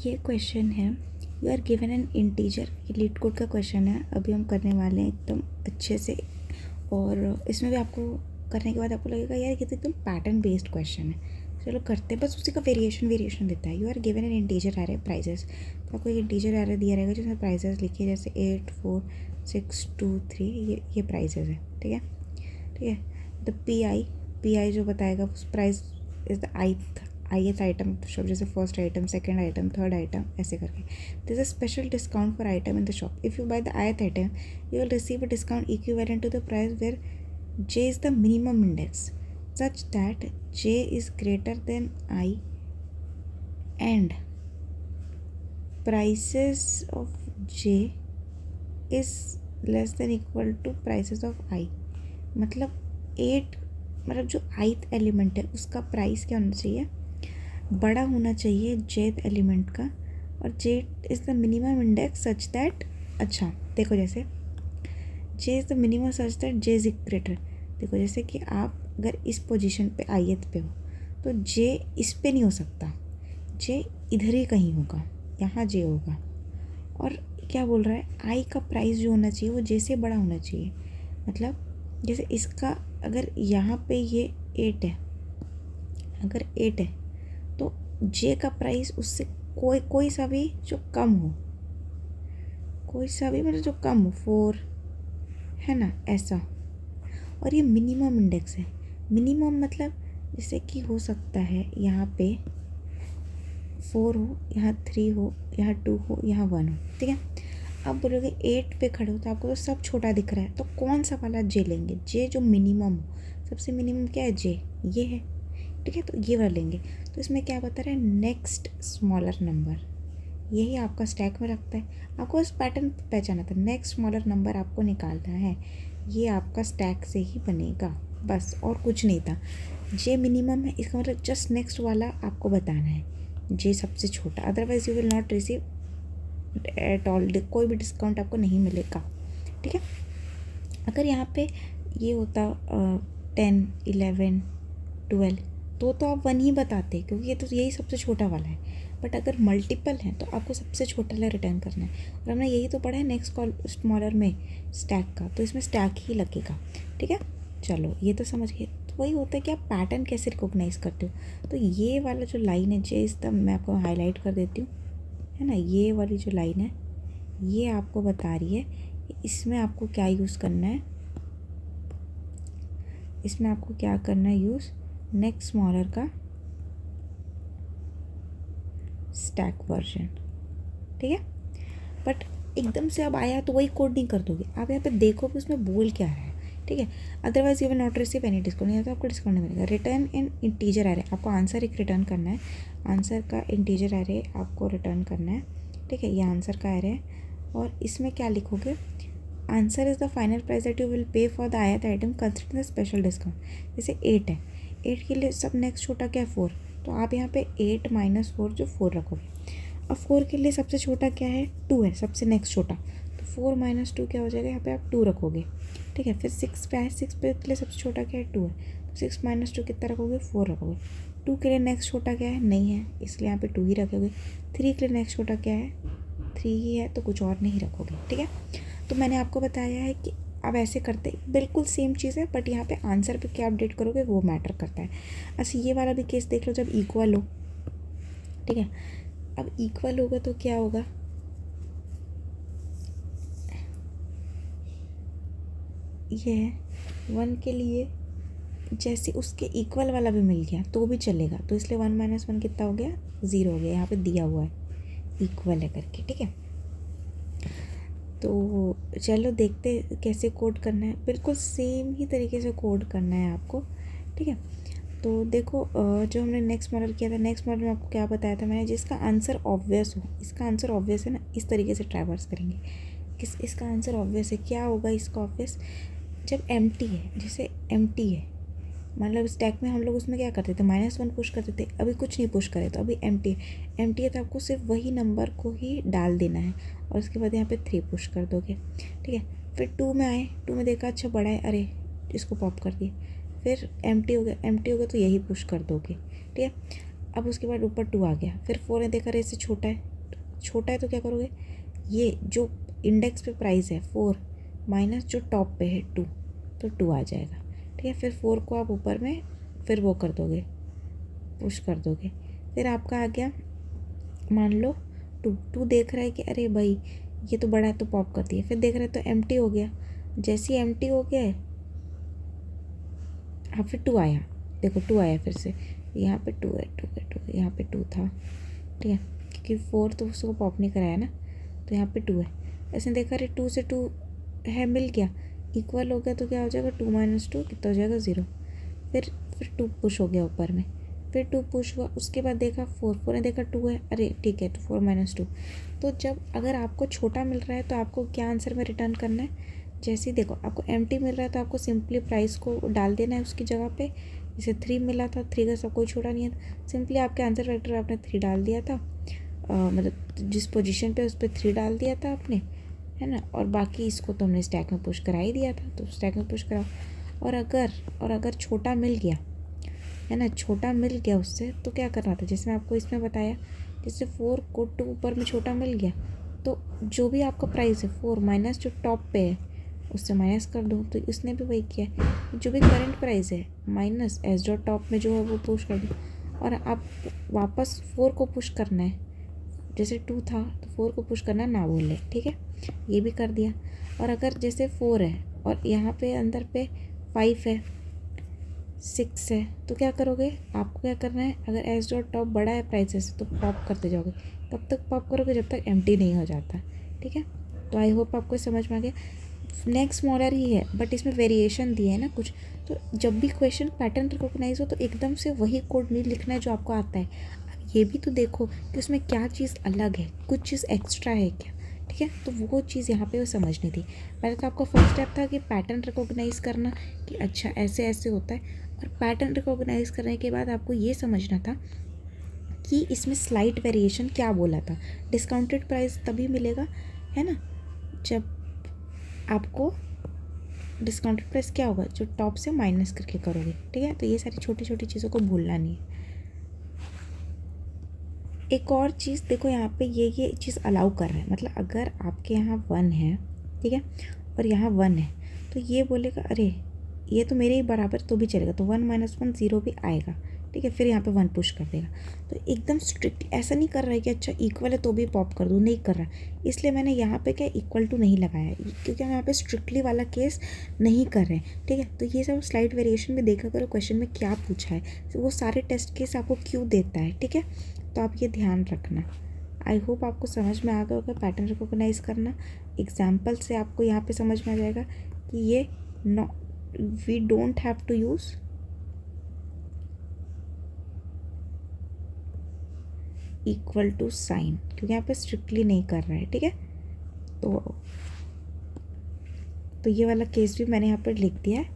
ये क्वेश्चन है, you are given an integer. ये लीड कोड का क्वेश्चन है, अभी हम करने वाले हैं एकदम अच्छे से। और इसमें भी आपको करने के बाद आपको लगेगा यार ये तो एकदम पैटर्न बेस्ड क्वेश्चन है। चलो करते हैं, बस उसी का वेरिएशन देता है। You are given an integer array prices. तो आपको एक इंटीजर एरे दिया रहेगा जिसमें प्राइजेस लिखिए, जैसे 8 4 6 2 3, ये प्राइजेस है। ठीक है, ठीक है। द पी आई जो बताएगा उस price is the ith item shop, जैसे first item, second item, third item, ऐसे करके। This is special discount for item in the shop. If you buy the ith item you will receive a discount equivalent to the price where j is the minimum index such that j is greater than I and prices of j is less than equal to prices of I। मतलब 8, मतलब जो ith element है उसका price क्या होना चाहिए, बड़ा होना चाहिए jth एलिमेंट का, और j is the minimum index such that. अच्छा देखो, जैसे j is the minimum such that j is greater. देखो जैसे कि आप अगर इस पोजीशन पे ith पे हो तो j इस पे नहीं हो सकता, j इधर ही कहीं होगा, यहाँ j होगा। और क्या बोल रहा है, i का प्राइस जो होना चाहिए वो j से बड़ा होना चाहिए। मतलब जैसे इसका अगर यहाँ पे ये 8 है, अगर 8 है तो j का प्राइस उससे कोई सा भी जो कम हो, कोई सा भी मतलब जो कम हो, 4 है ना, ऐसा। और ये मिनिमम इंडेक्स है। मिनिमम मतलब जैसे कि हो सकता है यहाँ पे 4 हो, यहाँ 3 हो, यहाँ 2 हो, यहाँ 1 हो। ठीक है, अब बोलोगे 8 पे खड़े हो तो आपको तो सब छोटा दिख रहा है, तो कौन सा वाला जे लेंगे, जे जो मिनिमम हो। सबसे मिनिमम क्या है, जे ये है। ठीक है, तो ये वाला लेंगे। तो इसमें क्या बता रहा है, नेक्स्ट स्मॉलर नंबर, यही आपका स्टैक में रखता है। आपको इस पैटर्न पहचाना था, नेक्स्ट स्मॉलर नंबर आपको निकालना है, ये आपका स्टैक से ही बनेगा, बस और कुछ नहीं था। जे मिनिमम है, इसका मतलब जस्ट नेक्स्ट वाला आपको बताना है, जे सबसे छोटा। Otherwise you will not receive at all, कोई भी डिस्काउंट आपको नहीं मिलेगा। ठीक है, अगर यहाँ पे ये होता 10 11 12 तो आप 1 ही बताते, क्योंकि ये तो यही सबसे छोटा वाला है। बट अगर मल्टीपल है तो आपको सबसे छोटा वाला रिटर्न करना है। और हमने यही तो पढ़ा है नेक्स्ट स्मॉलर में स्टैक का, तो इसमें स्टैक ही लगेगा। ठीक है, चलो ये तो समझ गए। तो वही होता है कि आप पैटर्न कैसे रिकॉग्नाइज करते हो। तो ये वाला जो लाइन है जे इस मैं आपको हाईलाइट कर देती हूँ, है ना। ये वाली जो लाइन है ये आपको बता रही है इसमें आपको क्या यूज़ करना है, इसमें आपको क्या करना है यूज़, नेक्स्ट स्मॉलर का स्टैक वर्जन। ठीक है, बट एकदम से अब आया तो वही कोड नहीं कर दोगे आप, यहाँ पे देखो कि उसमें बोल क्या रहा है। ठीक है, otherwise you will not receive any discount, या तो आपको डिस्काउंट नहीं मिलेगा। रिटर्न इन इंटीजर एरे, आपको आंसर एक रिटर्न करना है, आंसर का इंटीजर एरे आपको रिटर्न करना है। ठीक है, ये आंसर का एरे है, और इसमें क्या लिखोगे, answer is the final price that you will pay for the ith item consider the special discount. जैसे 8 है, 8 के लिए सब नेक्स्ट छोटा क्या है, 4, तो आप यहाँ पे 8 - 4 जो 4 रखोगे। अब 4 के लिए सबसे छोटा क्या है, 2 है, सबसे नेक्स्ट छोटा, तो 4 - 2 क्या हो जाएगा, यहाँ पे आप 2 रखोगे। ठीक है, फिर 6 पे आए, 6 पे के लिए सबसे छोटा क्या है, 2 है, तो 6 - 2 कितना रखोगे, 4 रखोगे। 2 के लिए नेक्स्ट छोटा क्या है, नहीं है, इसलिए यहाँ पे 2 ही रखोगे। 3 के लिए नेक्स्ट छोटा क्या है, 3 ही है, तो कुछ और नहीं रखोगे। ठीक है, तो मैंने आपको बताया है कि अब ऐसे करते बिल्कुल सेम चीज़ है, बट यहाँ पे आंसर पे क्या अपडेट करोगे वो मैटर करता है। अच्छा ये वाला भी केस देख लो, जब इक्वल हो। ठीक है, अब इक्वल होगा तो क्या होगा, ये है 1 के लिए जैसे उसके इक्वल वाला भी मिल गया तो भी चलेगा, तो इसलिए 1 - 1 कितना हो गया, 0 हो गया। यहाँ पे दिया हुआ है इक्वल है करके। ठीक है, तो चलो देखते कैसे कोड करना है, बिल्कुल सेम ही तरीके से कोड करना है आपको। ठीक है, तो देखो जो हमने नेक्स्ट मॉडल किया था, नेक्स्ट मॉडल में आपको क्या बताया था मैंने, जिसका आंसर ऑब्वियस हो, इसका आंसर ऑब्वियस है ना, इस तरीके से ट्रैवर्स करेंगे। इसका आंसर ऑब्वियस है, क्या होगा इसका ऑब्वियस, जब एम्प्टी है, जैसे एम्प्टी है, मतलब स्टैक में हम लोग उसमें क्या करते थे, -1 पुश करते थे, अभी कुछ नहीं पुश करे तो अभी एम्प्टी है, तो आपको सिर्फ वही नंबर को ही डाल देना है, और उसके बाद यहाँ पे 3 पुश कर दोगे। ठीक है, फिर 2 में आए, 2 में देखा अच्छा बड़ा है, अरे इसको पॉप कर दिए, फिर एम्प्टी हो गया तो यही पुश कर दोगे। ठीक है, अब उसके बाद ऊपर 2 आ गया, फिर 4 ने देखा अरे इससे छोटा है, छोटा है तो क्या करोगे, ये जो इंडेक्स पे प्राइस है 4 माइनस जो टॉप पे है 2, तो 2 आ जाएगा। ठीक है, फिर 4 को आप ऊपर में फिर वो कर दोगे, पुश कर दोगे, फिर आपका आ गया मान लो 2 देख रहा है कि अरे भाई ये तो बड़ा है तो पॉप कर दिया, फिर देख रहा है तो एम्प्टी हो गया, जैसे ही एम्प्टी हो गया है हाँ फिर 2 आया, देखो 2 आया फिर से, यहाँ पे 2 है, 2 है, 2 है, यहाँ पे 2 था। ठीक है, क्योंकि 4 तो उसको पॉप नहीं कराया ना, तो यहाँ पे 2 है। ऐसे देखा अरे 2 से 2 है, मिल गया, इक्वल हो गया, तो क्या हो जाएगा 2 माइनस 2 कितना हो जाएगा 0। फिर 2 पुश हो गया ऊपर में, फिर 2 पुश हुआ, उसके बाद देखा 4 ने देखा 2 है, अरे ठीक है तो 4 माइनस 2। तो जब अगर आपको छोटा मिल रहा है तो आपको क्या आंसर में रिटर्न करना है, जैसे ही देखो आपको एम्प्टी मिल रहा है तो आपको सिंपली प्राइस को डाल देना है उसकी जगह पे। जैसे 3 मिला था, 3 का सब कोई छोटा नहीं है, सिंपली आपके आंसर वेक्टर में आपने 3 डाल दिया था, मतलब जिस पोजीशन पे उस पर 3 डाल दिया था आपने, है ना, और बाकी इसको तो हमने स्टैक में पुश करा ही दिया था, तो स्टैक में पुश कराओ। और अगर छोटा मिल गया, है ना, छोटा मिल गया उससे, तो क्या करना था, जैसे मैं आपको इसमें बताया, जैसे 4 को 2 ऊपर में छोटा मिल गया, तो जो भी आपका प्राइस है 4 माइनस जो टॉप पे है उससे माइनस कर दो, तो इसने भी वही किया है, जो भी करंट प्राइस है माइनस एस जो टॉप में जो है वो पुश कर दो, और आप वापस 4 को पुश करना है, जैसे 2 था तो 4 को पुश करना ना बोले। ठीक है, ये भी कर दिया। और अगर जैसे 4 है और यहाँ पे अंदर पे 5 है, 6 है, तो क्या करोगे, आपको क्या करना है, अगर एस डॉट टॉप बड़ा है प्राइसेस तो पॉप करते जाओगे, कब तक पॉप करोगे, जब तक एम्प्टी नहीं हो जाता। ठीक है, तो आई होप आपको समझ में आ गया। नेक्स्ट स्मॉलर ही है बट इसमें वेरिएशन दिए है ना कुछ, तो जब भी क्वेश्चन पैटर्न रिकॉग्नाइज हो तो एकदम से वही कोड नहीं लिखना है जो आपको आता है, अब ये भी तो देखो कि उसमें क्या चीज़ अलग है, कुछ चीज़ एक्स्ट्रा है क्या। ठीक है, तो वो चीज़ यहाँ पे वो समझनी थी। पहले तो आपका फर्स्ट स्टेप था कि पैटर्न रिकॉग्नाइज करना कि अच्छा ऐसे ऐसे होता है, और पैटर्न रिकॉग्नाइज करने के बाद आपको ये समझना था कि इसमें स्लाइट वेरिएशन क्या बोला था। डिस्काउंटेड प्राइस तभी मिलेगा, है ना, जब आपको डिस्काउंटेड प्राइस क्या होगा, जो टॉप से माइनस करके करोगे। ठीक है, तो ये सारी छोटी छोटी चीज़ों को भूलना नहीं है। एक और चीज़ देखो, यहाँ पे ये चीज़ अलाउ कर रहा है, मतलब अगर आपके यहाँ 1 है, ठीक है, और यहाँ 1 है, तो ये बोलेगा अरे ये तो मेरे ही बराबर तो भी चलेगा, तो 1 माइनस 1 0 भी आएगा। ठीक है, फिर यहाँ पे 1 पुश कर देगा। तो एकदम स्ट्रिक्ट ऐसा नहीं कर रहा है कि अच्छा इक्वल है तो भी पॉप कर दूँ, नहीं कर रहा, इसलिए मैंने यहाँ पे क्या इक्वल टू नहीं लगाया है, क्योंकि हम यहाँ पे स्ट्रिक्टली वाला केस नहीं कर रहे हैं। ठीक है, तो ये सब स्लाइड वेरिएशन भी देखा करो क्वेश्चन में क्या पूछा है, तो वो सारे टेस्ट केस आपको क्यों देता है। ठीक है, तो आप ये ध्यान रखना। आई होप आपको समझ में आ गया होगा पैटर्न रिकॉग्नाइज करना। एग्जाम्पल से आपको यहाँ पे समझ में आ जाएगा कि ये we don't have to use equal to sign, क्योंकि यहाँ पे स्ट्रिक्टली नहीं कर रहा है। ठीक है, तो ये वाला केस भी मैंने यहाँ पर लिख दिया है।